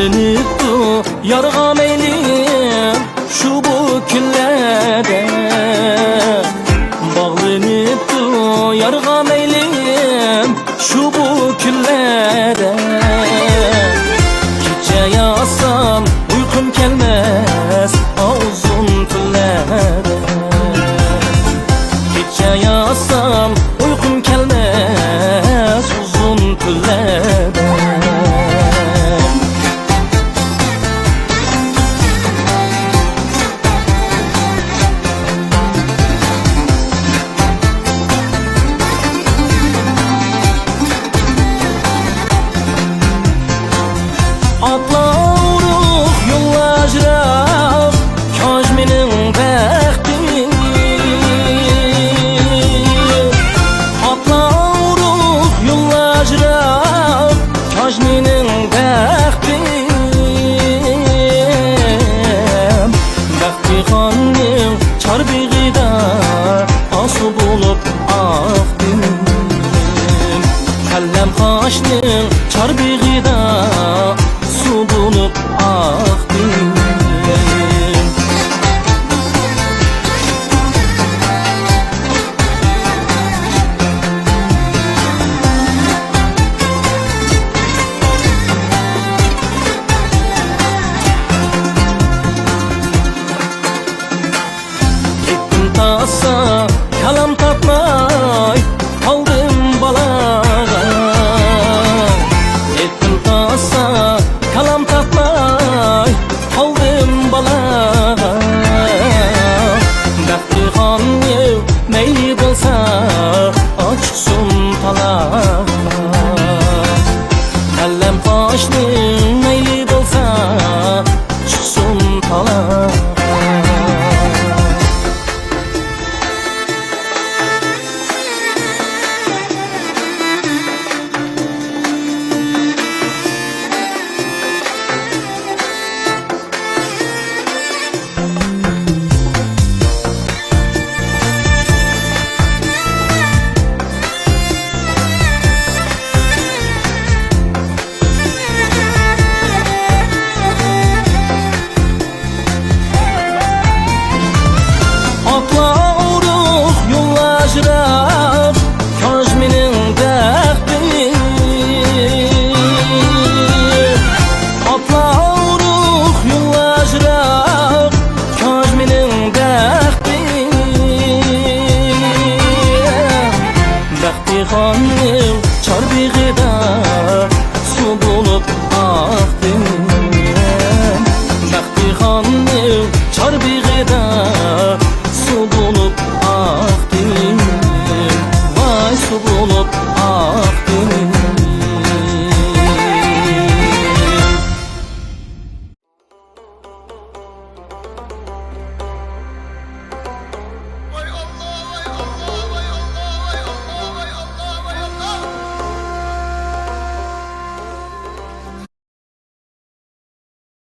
Bağlanıptı yarğa meylim şu bu küllerde. Bağlanıptı yarğa meylim şu bu küllerde. Gece yatsam uykum gelmez uzun tüllerde. Gece yatsam uykum gelmez uzun tüllerde. Atlarıq yollaşıraq Kajminin bəxti. Atlarıq yollaşıraq Kajminin bəxti. Bəxti xanım çarbığıda asu bulup axdım. Kəlləm xaşның çarbığıda